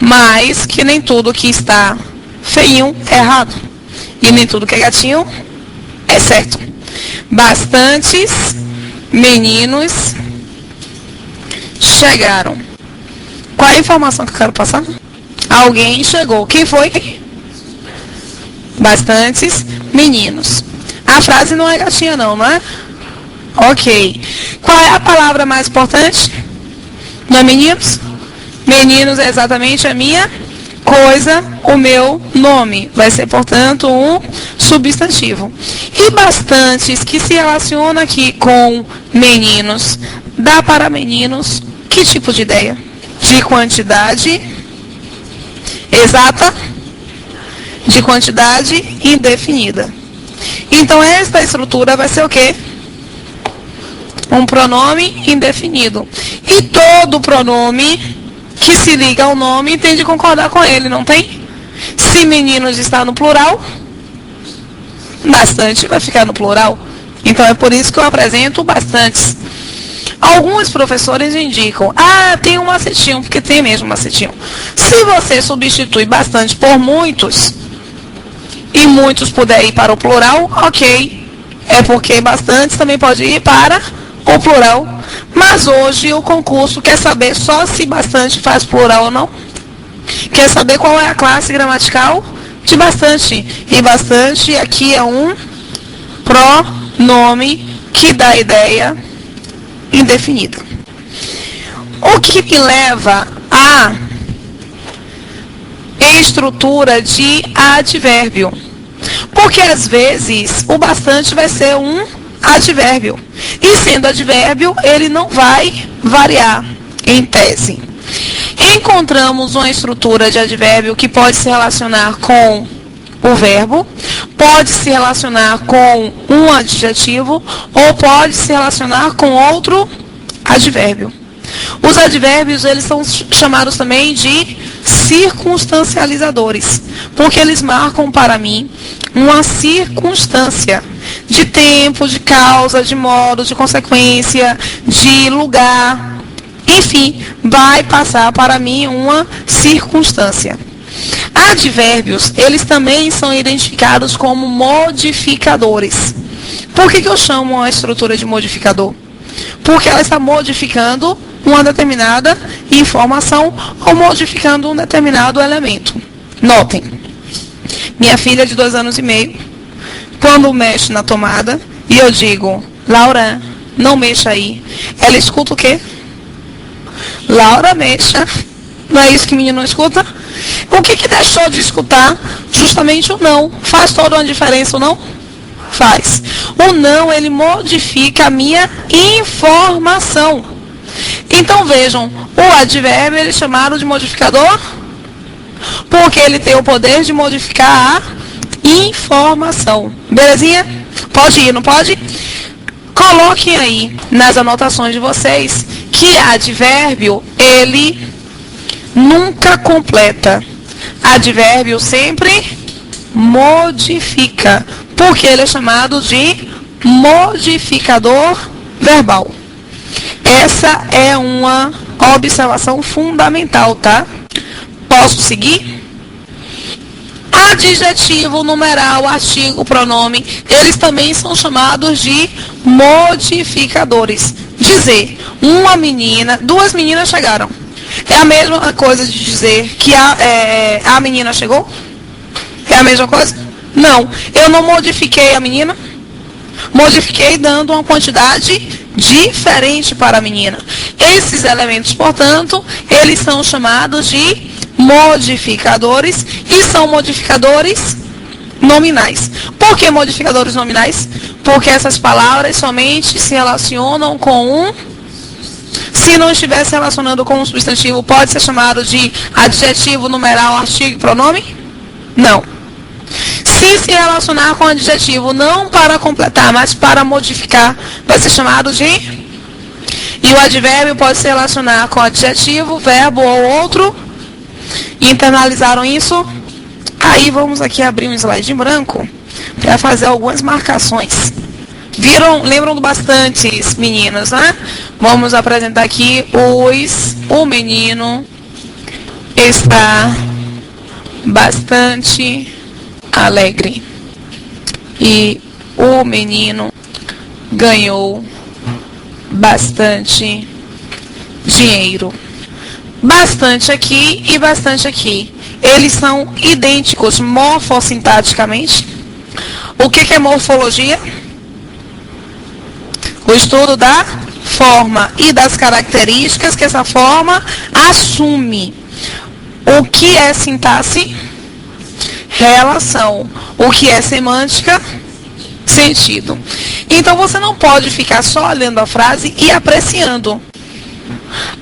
Mas que nem tudo que está feinho é errado. E nem tudo que é gatinho é certo. Bastantes meninos chegaram. Qual é a informação que eu quero passar? Alguém chegou. Quem foi? Bastantes meninos. A frase não é gatinha não, não é? Ok. Qual é a palavra mais importante? Não é meninos? Meninos é exatamente a minha coisa, o meu nome. Vai ser, portanto, um substantivo. E bastantes, que se relaciona aqui com meninos, dá para meninos que tipo de ideia? De quantidade exata, de quantidade indefinida. Então, esta estrutura vai ser o quê? Um pronome indefinido. E todo pronome que se liga ao nome tem de concordar com ele, não tem? Se meninos está no plural, bastante vai ficar no plural. Então, é por isso que eu apresento bastantes. Alguns professores indicam, tem um macetinho, porque tem mesmo macetinho. Se você substitui bastante por muitos, e muitos puder ir para o plural, ok. É porque bastantes também pode ir para o plural. Mas hoje o concurso quer saber só se bastante faz plural ou não. Quer saber qual é a classe gramatical de bastante. E bastante aqui é um pronome que dá ideia indefinida. O que me leva à estrutura de advérbio. Porque às vezes o bastante vai ser um advérbio. E sendo advérbio, ele não vai variar em tese. Encontramos uma estrutura de advérbio que pode se relacionar com o verbo, pode se relacionar com um adjetivo ou pode se relacionar com outro advérbio. Os advérbios, eles são chamados também de circunstancializadores, porque eles marcam para mim uma circunstância de tempo, de causa, de modo, de consequência, de lugar. Enfim, vai passar para mim uma circunstância. Advérbios, eles também são identificados como modificadores. Por que eu chamo a estrutura de modificador? Porque ela está modificando uma determinada informação ou modificando um determinado elemento. Notem, minha filha de 2 anos e meio, quando mexe na tomada, e eu digo, Laura, não mexa aí, ela escuta o quê? Laura, mexa. Não é isso que o menino não escuta? O que deixou de escutar? Justamente o não. Faz toda uma diferença o não? Faz. O não, ele modifica a minha informação. Então vejam, o advérbio ele é chamado de modificador porque ele tem o poder de modificar a informação. Belezinha? Pode ir, não pode? Coloquem aí nas anotações de vocês que advérbio, ele nunca completa. Advérbio sempre modifica, porque ele é chamado de modificador verbal. Essa é uma observação fundamental, tá? Posso seguir? Adjetivo, numeral, artigo, pronome, eles também são chamados de modificadores. Dizer, uma menina, 2 meninas chegaram. É a mesma coisa de dizer que a menina chegou? É a mesma coisa? Não. Eu não modifiquei a menina. Modifiquei dando uma quantidade diferente para a menina. Esses elementos, portanto, eles são chamados de modificadores e são modificadores nominais. Por que modificadores nominais? Porque essas palavras somente se relacionam com um. Se não estiver se relacionando com um substantivo, pode ser chamado de adjetivo, numeral, artigo, pronome? Não. Se relacionar com adjetivo, não para completar, mas para modificar, vai ser chamado de... E o advérbio pode se relacionar com adjetivo, verbo ou outro. Internalizaram isso? Aí vamos aqui abrir um slide em branco para fazer algumas marcações. Viram? Lembram do bastantes, meninas, né? Vamos apresentar aqui o menino está bastante alegre. E o menino ganhou bastante dinheiro. Bastante aqui e bastante aqui. Eles são idênticos morfossintaticamente. O que é morfologia? O estudo da forma e das características que essa forma assume. O que é sintaxe? Relação. O que é semântica? Sentido. Então você não pode ficar só lendo a frase e apreciando.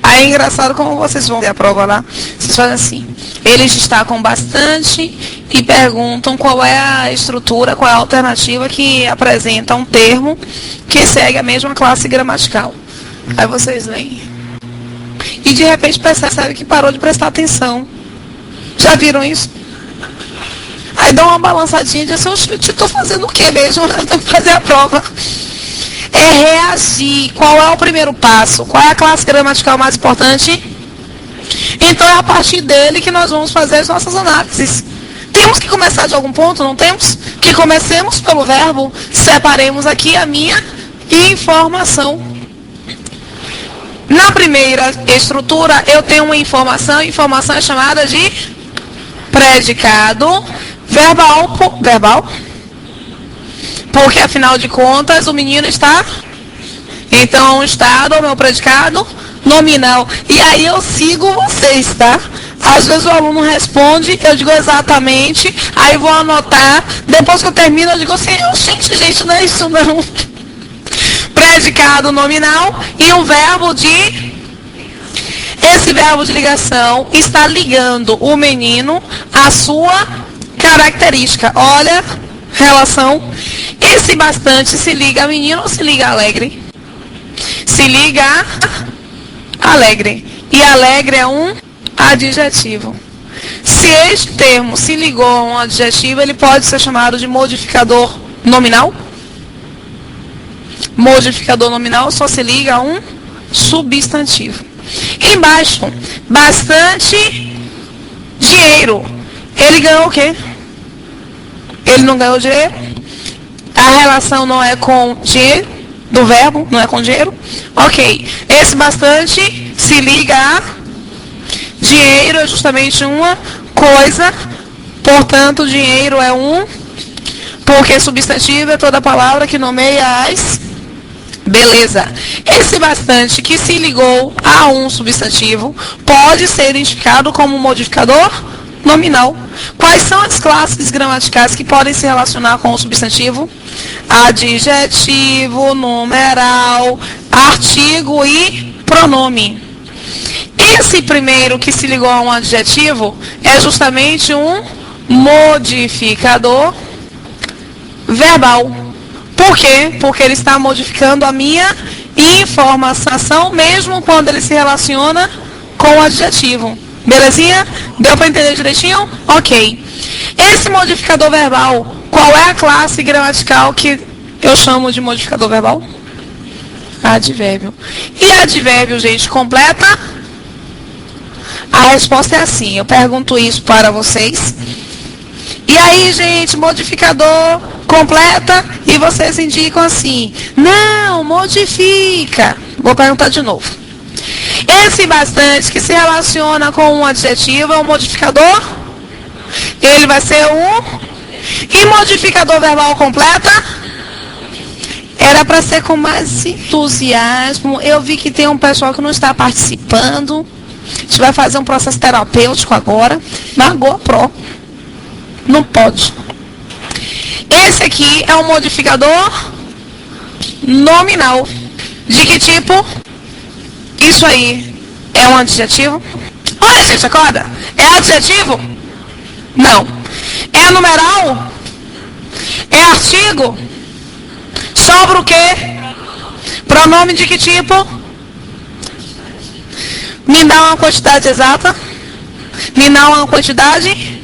Aí é engraçado como vocês vão ver a prova lá. Vocês fazem assim. Eles destacam bastante e perguntam qual é a estrutura, qual é a alternativa que apresenta um termo que segue a mesma classe gramatical. Aí vocês leem. E de repente percebe que parou de prestar atenção. Já viram isso? Aí dá uma balançadinha e diz assim, eu estou fazendo o que mesmo? Eu tenho que fazer a prova. É reagir. Qual é o primeiro passo? Qual é a classe gramatical mais importante? Então é a partir dele que nós vamos fazer as nossas análises. Temos que começar de algum ponto, não temos? Que comecemos pelo verbo, separemos aqui a minha informação. Na primeira estrutura, eu tenho uma informação, a informação é chamada de predicado verbal, porque afinal de contas o menino está, então o estado, o meu predicado nominal. E aí eu sigo vocês, tá? Às vezes o aluno responde, eu digo exatamente, aí vou anotar, depois que eu termino eu digo assim, gente, não é isso não. Predicado nominal e um verbo de... Esse verbo de ligação está ligando o menino à sua característica. Olha, relação. Esse bastante se liga a menino ou se liga a alegre? Se liga a alegre. E alegre é um adjetivo. Se este termo se ligou a um adjetivo, ele pode ser chamado de modificador nominal? Modificador nominal só se liga a um substantivo. Embaixo, bastante dinheiro. Ele ganhou o quê? Ele não ganhou dinheiro? A relação não é com dinheiro? Do verbo, não é com dinheiro? Ok. Esse bastante se liga a dinheiro, é justamente uma coisa. Portanto, dinheiro é um... Porque substantivo é toda palavra que nomeia as... Beleza. Esse bastante que se ligou a um substantivo pode ser identificado como modificador nominal. Quais são as classes gramaticais que podem se relacionar com o substantivo? Adjetivo, numeral, artigo e pronome. Esse primeiro que se ligou a um adjetivo é justamente um modificador verbal. Por quê? Porque ele está modificando a minha informação, mesmo quando ele se relaciona com o adjetivo. Belezinha? Deu para entender direitinho? Ok. Esse modificador verbal, qual é a classe gramatical que eu chamo de modificador verbal? Advérbio. E advérbio, gente, completa? A resposta é assim. Eu pergunto isso para vocês. E aí, gente, modificador completa e vocês indicam assim. Não, modifica. Vou perguntar de novo. Esse bastante que se relaciona com um adjetivo é um modificador? Ele vai ser um... E modificador verbal completa? Era para ser com mais entusiasmo. Eu vi que tem um pessoal que não está participando. A gente vai fazer um processo terapêutico agora. Magoa Pro. Não pode. Esse aqui é um modificador nominal. De que tipo? Isso aí é um adjetivo? Olha, gente, acorda. É adjetivo? Não. É numeral? É artigo? Sobra o quê? Pronome de que tipo? Me dá uma quantidade exata. Me dá uma quantidade.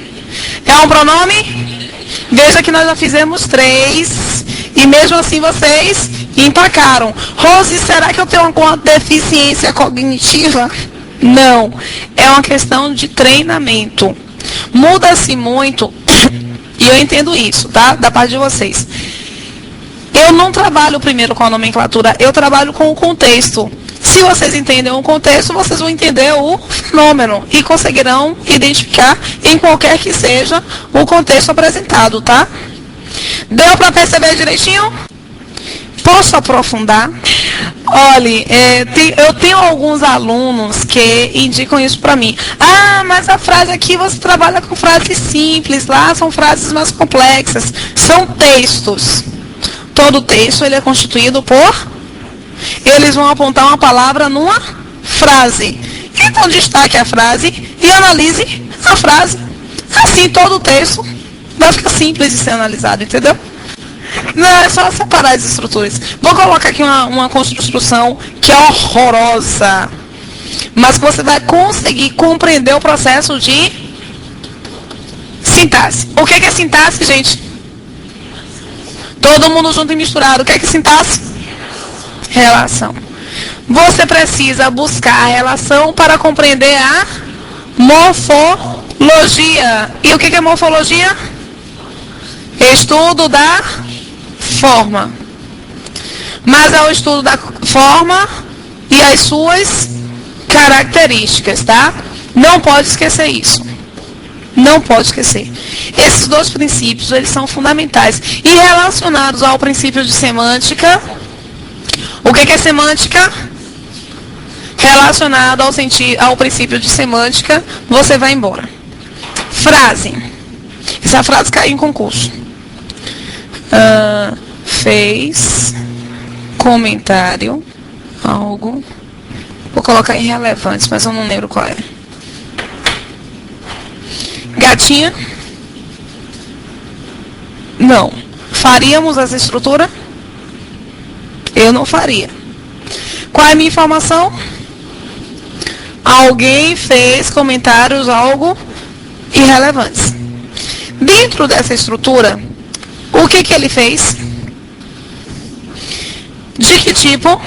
É um pronome? Veja que nós já fizemos 3. E mesmo assim vocês empacaram. Rose, será que eu tenho alguma deficiência cognitiva? Não. É uma questão de treinamento. Muda-se muito, e eu entendo isso, tá? Da parte de vocês. Eu não trabalho primeiro com a nomenclatura, eu trabalho com o contexto. Se vocês entendem o contexto, vocês vão entender o fenômeno e conseguirão identificar em qualquer que seja o contexto apresentado, tá? Deu para perceber direitinho? Posso aprofundar? Olhe, eu tenho alguns alunos que indicam isso para mim. Ah, mas a frase aqui você trabalha com frases simples, lá são frases mais complexas. São textos. Todo texto ele é constituído por... Eles vão apontar uma palavra numa frase. Então destaque a frase e analise a frase. Assim todo o texto vai ficar simples de ser analisado, entendeu? Não, é só separar as estruturas. Vou colocar aqui uma construção que é horrorosa, mas que você vai conseguir compreender o processo de sintaxe. O que é sintaxe, gente? Todo mundo junto e misturado. O que é sintaxe? Relação. Você precisa buscar a relação para compreender a morfologia. E o que é morfologia? Estudo da forma. Mas é o estudo da forma e as suas características, tá? Não pode esquecer isso. Não pode esquecer. Esses dois princípios, eles são fundamentais. E relacionados ao princípio de semântica, o que é semântica? Relacionado ao princípio de semântica, você vai embora. Frase. Essa frase caiu em concurso. Fez comentário, algo. Vou colocar irrelevantes, mas eu não lembro qual é. Gatinha? Não. Faríamos essa estrutura? Eu não faria. Qual é a minha informação? Alguém fez comentários, algo irrelevantes. Dentro dessa estrutura, o que ele fez? De que tipo?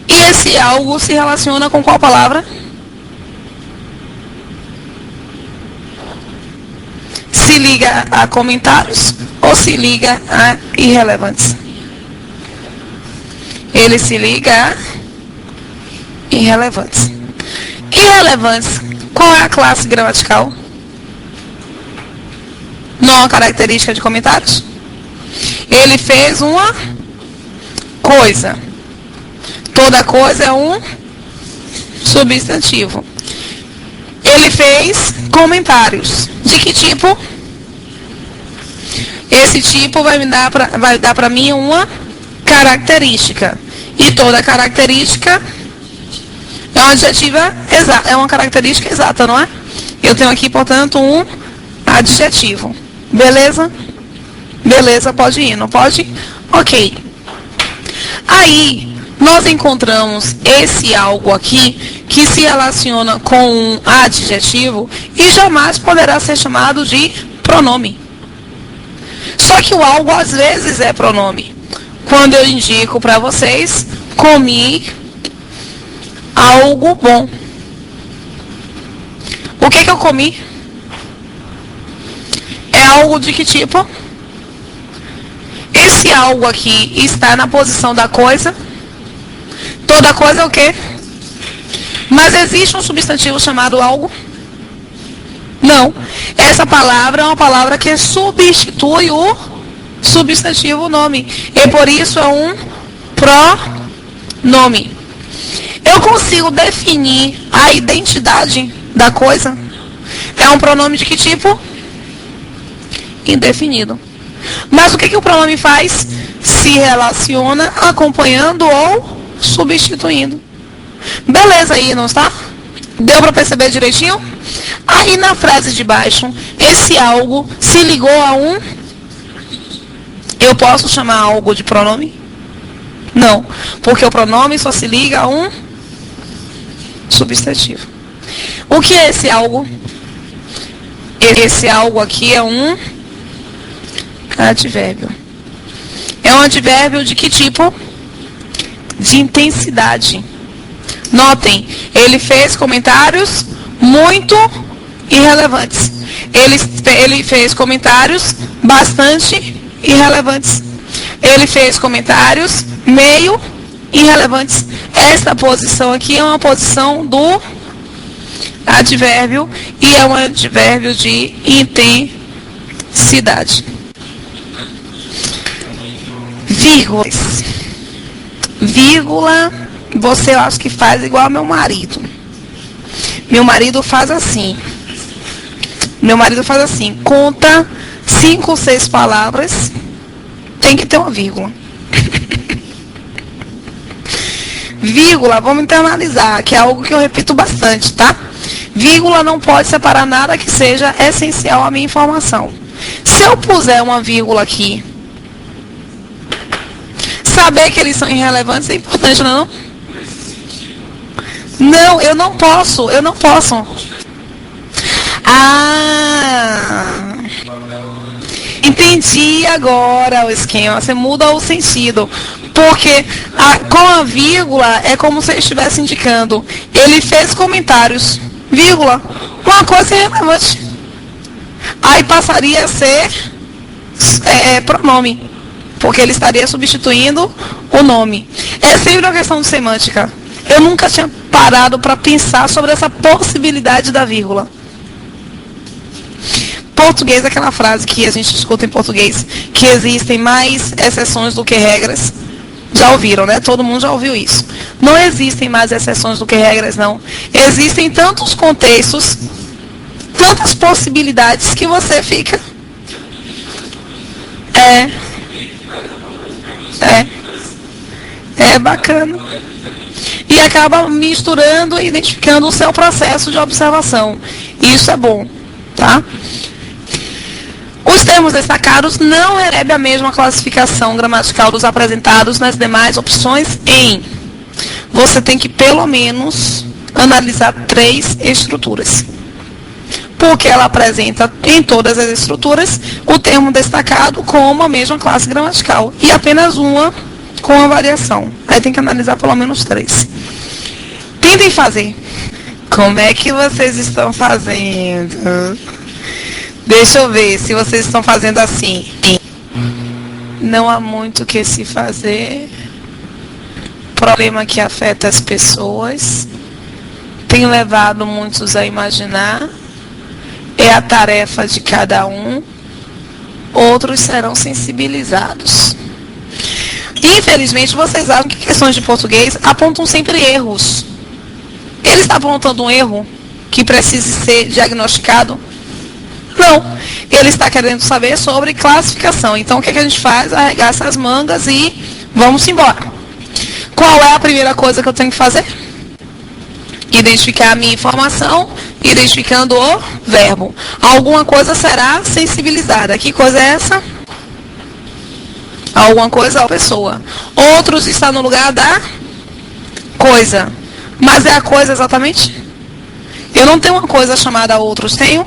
E esse algo se relaciona com qual palavra? Se liga a comentários ou se liga a irrelevantes? Ele se liga a irrelevantes. Irrelevantes, qual é a classe gramatical? Não é uma característica de comentários? Ele fez uma coisa. Toda coisa é um substantivo. Ele fez comentários. De que tipo? Esse tipo vai dar para mim uma característica. E toda característica é uma adjetiva exata, é uma característica exata, não é? Eu tenho aqui, portanto, um adjetivo. Beleza? Beleza, pode ir, não pode? Ok. Aí, nós encontramos esse algo aqui que se relaciona com um adjetivo e jamais poderá ser chamado de pronome. Só que o algo às vezes é pronome. Quando eu indico para vocês, comi algo bom. O que eu comi? É algo de que tipo? Esse algo aqui está na posição da coisa. Toda coisa é o quê? Mas existe um substantivo chamado algo? Não. Essa palavra é uma palavra que substitui o substantivo nome. E por isso é um pronome. Eu consigo definir a identidade da coisa? É um pronome de que tipo? Indefinido. Mas o que o pronome faz? Se relaciona acompanhando ou substituindo. Beleza aí, não está? Deu para perceber direitinho? Aí na frase de baixo, esse algo se ligou a um... Eu posso chamar algo de pronome? Não, porque o pronome só se liga a um substantivo. O que é esse algo? Esse algo aqui é um advérbio. É um advérbio de que tipo? De intensidade. Notem, ele fez comentários muito irrelevantes. Ele fez comentários bastante irrelevantes. Ele fez comentários meio irrelevantes. Esta posição aqui é uma posição do advérbio e é um advérbio de intensidade. Vírgulas. Vírgula, você eu acho que faz igual meu marido. Meu marido faz assim. Conta 5 ou 6 palavras, tem que ter uma vírgula. Vírgula, vamos internalizar, que é algo que eu repito bastante, tá? Vírgula não pode separar nada que seja essencial à minha informação. Se eu puser uma vírgula aqui, saber que eles são irrelevantes é importante, não é? Não, eu não posso. Ah, entendi agora o esquema. Você muda o sentido. Porque com a vírgula é como se eu estivesse indicando. Ele fez comentários, vírgula, uma coisa irrelevante. Aí passaria a ser pronome. Porque ele estaria substituindo o nome. É sempre uma questão de semântica. Eu nunca tinha parado para pensar sobre essa possibilidade da vírgula. Português é aquela frase que a gente escuta em português, que existem mais exceções do que regras. Já ouviram, né? Todo mundo já ouviu isso. Não existem mais exceções do que regras, não. Existem tantos contextos, tantas possibilidades que você fica... É bacana. E acaba misturando e identificando o seu processo de observação. Isso é bom, tá? Os termos destacados não recebem a mesma classificação gramatical dos apresentados nas demais opções em... Você tem que, pelo menos, analisar 3 estruturas. Porque ela apresenta em todas as estruturas o termo destacado com a mesma classe gramatical. E apenas uma com a variação. Aí tem que analisar pelo menos 3. Tentem fazer. Como é que vocês estão fazendo? Deixa eu ver se vocês estão fazendo assim. Não há muito o que se fazer. Problema que afeta as pessoas. Tem levado muitos a imaginar. É a tarefa de cada um. Outros serão sensibilizados. Infelizmente, vocês acham que questões de português apontam sempre erros. Ele está apontando um erro que precise ser diagnosticado? Não. Ele está querendo saber sobre classificação. Então, o que a gente faz? Arregaça as mangas e vamos embora. Qual é a primeira coisa que eu tenho que fazer? Identificar a minha informação, identificando o verbo. Alguma coisa será sensibilizada. Que coisa é essa? Alguma coisa ou pessoa. Outros está no lugar da coisa. Mas é a coisa exatamente? Eu não tenho uma coisa chamada outros, tenho?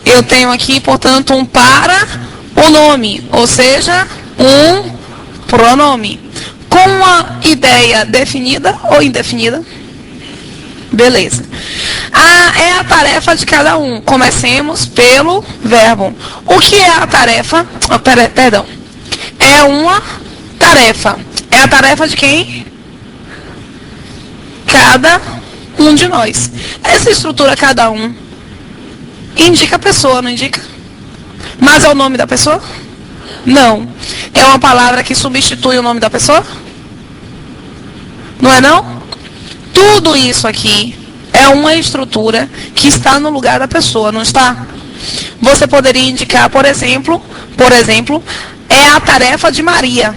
Eu tenho aqui, portanto, um para o nome, ou seja, um pronome. Com uma ideia definida ou indefinida? Beleza. É a tarefa de cada um. Comecemos pelo verbo. O que é a tarefa? Perdão. É uma tarefa. É a tarefa de quem? Cada um de nós. Essa estrutura cada um indica a pessoa, não indica? Mas é o nome da pessoa? Não. É uma palavra que substitui o nome da pessoa? Não é não? Tudo isso aqui é uma estrutura que está no lugar da pessoa, não está? Você poderia indicar, por exemplo, é a tarefa de Maria.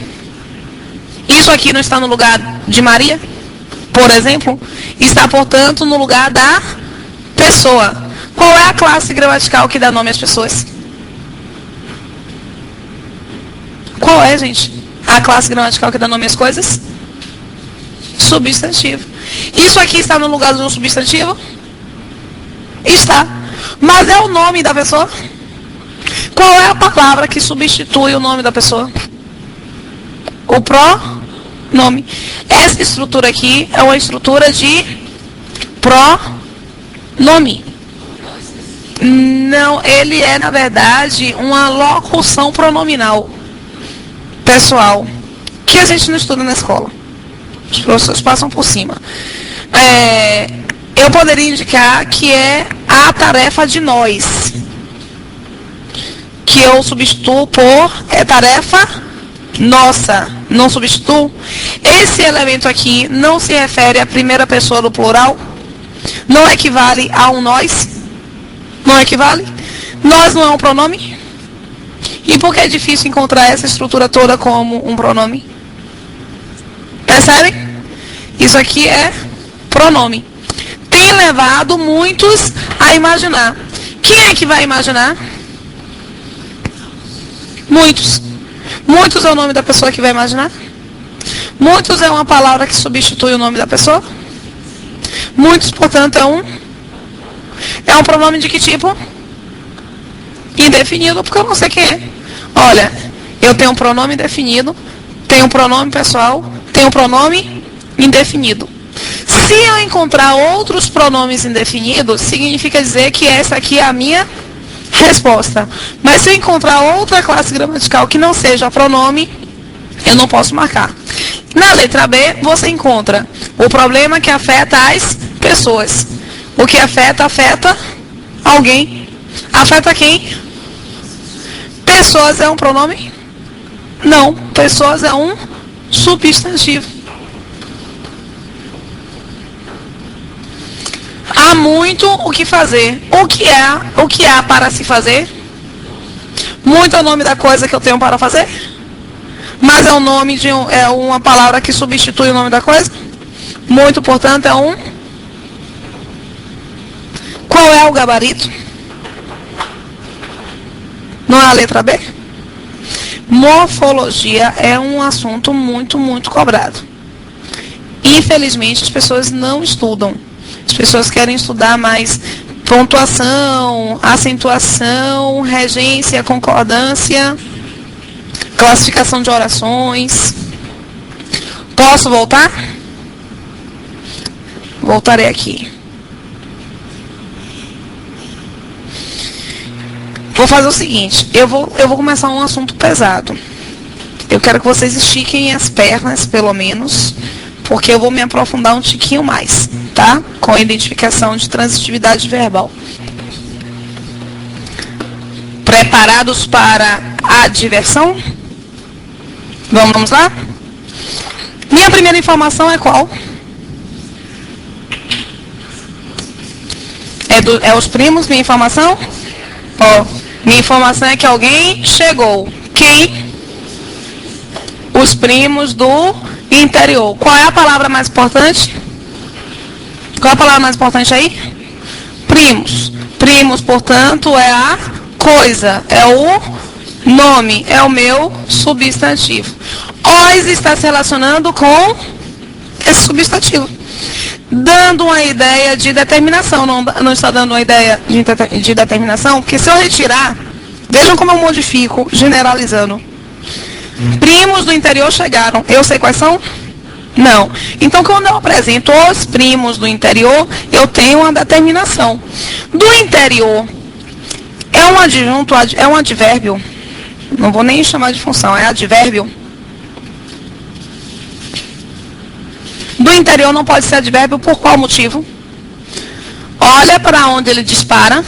Isso aqui não está no lugar de Maria? Por exemplo, está, portanto, no lugar da pessoa. Qual é a classe gramatical que dá nome às pessoas? Qual é, gente? A classe gramatical que dá nome às coisas? Substantivo. Isso aqui está no lugar de um substantivo? Está. Mas é o nome da pessoa? Qual é a palavra que substitui o nome da pessoa? O pronome. Essa estrutura aqui é uma estrutura de pronome. Não, ele é, na verdade, uma locução pronominal pessoal, que a gente não estuda na escola. Os professores passam por cima. Eu poderia indicar que é a tarefa de nós, que eu substituo por tarefa nossa, não substituo. Esse elemento aqui não se refere à primeira pessoa do plural, não equivale a um nós, não equivale. Nós não é um pronome. E por que é difícil encontrar essa estrutura toda como um pronome? Percebem? Isso aqui é pronome. Tem levado muitos a imaginar. Quem é que vai imaginar? Muitos. Muitos é o nome da pessoa que vai imaginar? Muitos é uma palavra que substitui o nome da pessoa? Muitos, portanto, é um pronome de que tipo? Indefinido, porque eu não sei quem é. Olha, eu tenho um pronome definido, tenho um pronome pessoal, tenho um pronome indefinido. Se eu encontrar outros pronomes indefinidos, significa dizer que essa aqui é a minha resposta. Mas se eu encontrar outra classe gramatical que não seja pronome, eu não posso marcar. Na letra B, você encontra o problema que afeta as pessoas. O que afeta alguém. Afeta quem? Pessoas é um pronome? Não. Pessoas é um substantivo. Há muito o que fazer. O que há para se fazer? Muito é o nome da coisa que eu tenho para fazer? Mas é o nome de é uma palavra que substitui o nome da coisa? Muito, portanto, é um... Qual é o gabarito? Não é a letra B? Morfologia é um assunto muito, muito cobrado. Infelizmente, as pessoas não estudam. As pessoas querem estudar mais pontuação, acentuação, regência, concordância, classificação de orações. Posso voltar? Voltarei aqui. Vou fazer o seguinte, eu vou começar um assunto pesado. Eu quero que vocês estiquem as pernas, pelo menos, porque eu vou me aprofundar um tiquinho mais, tá? Com a identificação de transitividade verbal. Preparados para a diversão? Vamos lá? Minha primeira informação é qual? É os primos, minha informação? Minha informação é que alguém chegou. Quem? Os primos do interior. Qual é a palavra mais importante? Qual é a palavra mais importante aí? Primos. Primos, portanto, é a coisa. É o nome. É o meu substantivo. Os está se relacionando com esse substantivo. Dando uma ideia de determinação. Não está dando uma ideia de determinação? Porque se eu retirar, vejam como eu modifico, generalizando. Primos do interior chegaram. Eu sei quais são? Não. Então, quando eu apresento os primos do interior, eu tenho uma determinação. Do interior, é um adjunto, é um advérbio. Não vou nem chamar de função, é advérbio. Do interior não pode ser advérbio por qual motivo? Olha para onde ele dispara.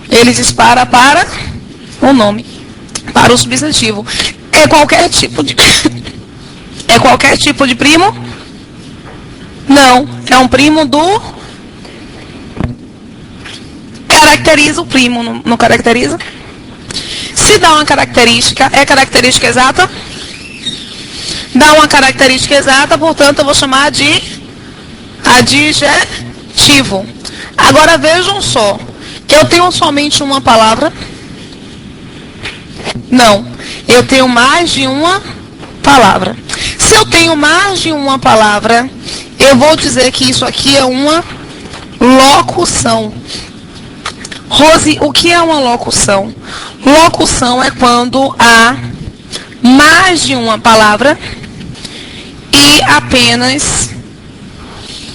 Ele dispara para o nome, para o substantivo. É qualquer tipo de... É qualquer tipo de primo? Não. É um primo do... Caracteriza o primo, não caracteriza? Se dá uma característica, é característica exata? Dá uma característica exata, portanto, eu vou chamar de adjetivo. Agora, vejam só. Eu tenho somente uma palavra? Não. Eu tenho mais de uma palavra. Se eu tenho mais de uma palavra, eu vou dizer que isso aqui é uma locução. Rose, o que é uma locução? Locução é quando há mais de uma palavra de apenas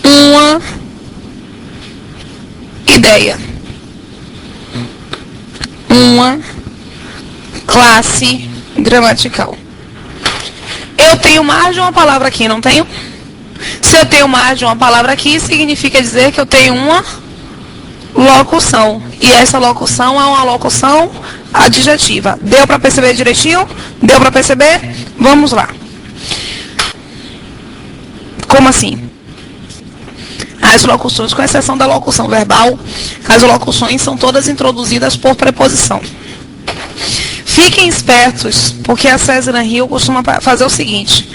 uma ideia. Uma classe gramatical. Eu tenho mais de uma palavra aqui, não tenho? Se eu tenho mais de uma palavra aqui, significa dizer que eu tenho uma locução. E essa locução é uma locução adjetiva. Deu para perceber direitinho? Deu para perceber? Vamos lá. Como assim? As locuções, com exceção da locução verbal, as locuções são todas introduzidas por preposição. Fiquem espertos, porque a César Hill costuma fazer o seguinte.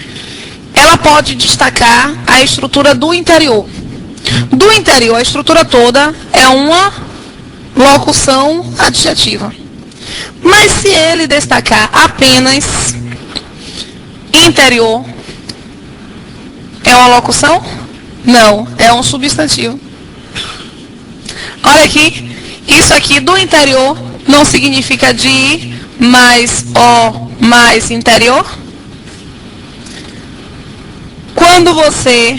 Ela pode destacar a estrutura do interior. Do interior, a estrutura toda é uma locução adjetiva. Mas se ele destacar apenas interior, é uma locução? Não, é um substantivo. Olha aqui, isso aqui do interior não significa de mais o mais interior. Quando você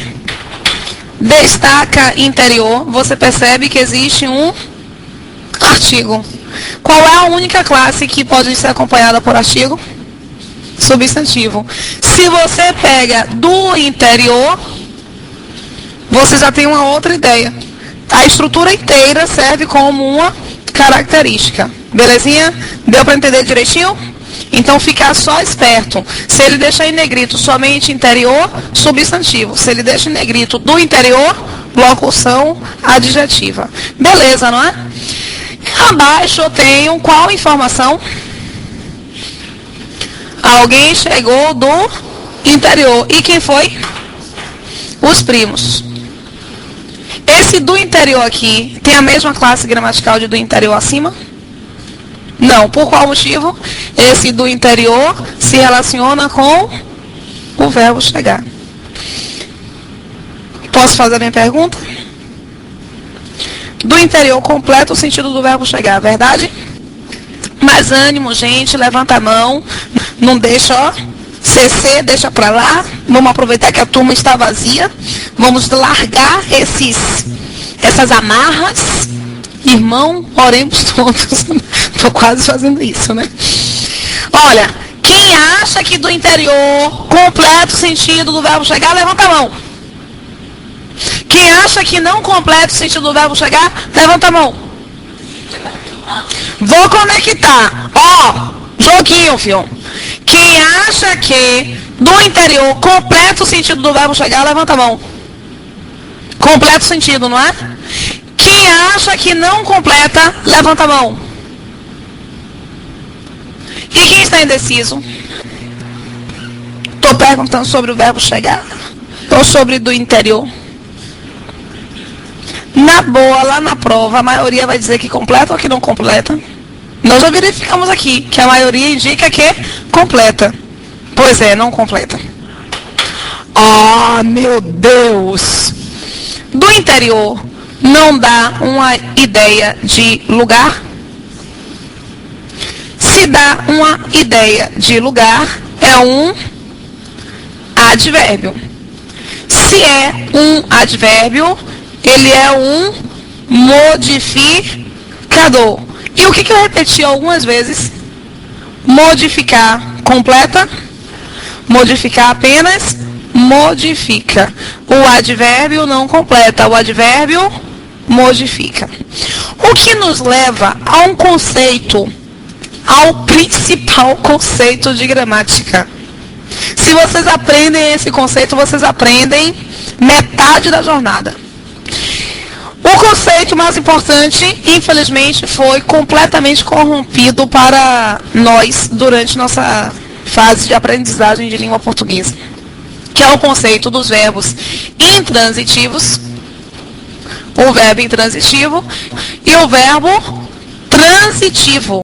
destaca interior, você percebe que existe um artigo. Qual é a única classe que pode ser acompanhada por artigo? Substantivo. Se você pega do interior, você já tem uma outra ideia. A estrutura inteira serve como uma característica. Belezinha? Deu para entender direitinho? Então, ficar só esperto. Se ele deixa em negrito somente interior, substantivo. Se ele deixa em negrito do interior, locução adjetiva. Beleza, não é? Abaixo eu tenho qual informação? Alguém chegou do interior. E quem foi? Os primos. Esse do interior aqui tem a mesma classe gramatical de do interior acima? Não. Por qual motivo? Esse do interior se relaciona com o verbo chegar. Posso fazer a minha pergunta? Do interior completa o sentido do verbo chegar, verdade? Mais ânimo, gente, levanta a mão. Não deixa, ó. CC, deixa pra lá. Vamos aproveitar que a turma está vazia. Vamos largar essas amarras. Irmão, oremos todos. Estou quase fazendo isso, né? Olha, quem acha que do interior completa o sentido do verbo chegar, levanta a mão. Quem acha que não completa o sentido do verbo chegar, levanta a mão. Vou conectar. Ó, joguinho, filho. Quem acha que do interior completa o sentido do verbo chegar, levanta a mão. Completa o sentido, não é? Quem acha que não completa, levanta a mão. E quem está indeciso? Estou perguntando sobre o verbo chegar. Ou sobre do interior. Na boa, lá na prova, a maioria vai dizer que completa ou que não completa. Nós já verificamos aqui que a maioria indica que completa. Pois é, não completa. Ah, meu Deus! Do interior não dá uma ideia de lugar? Se dá uma ideia de lugar, é um advérbio. Se é um advérbio, ele é um modificador. E o que eu repeti algumas vezes? Modificar completa, modificar apenas, modifica. O advérbio não completa, o advérbio modifica. O que nos leva a um conceito, ao principal conceito de gramática. Se vocês aprendem esse conceito, vocês aprendem metade da jornada. O conceito mais importante, infelizmente, foi completamente corrompido para nós durante nossa fase de aprendizagem de língua portuguesa, que é o conceito dos verbos intransitivos, o verbo intransitivo e o verbo transitivo.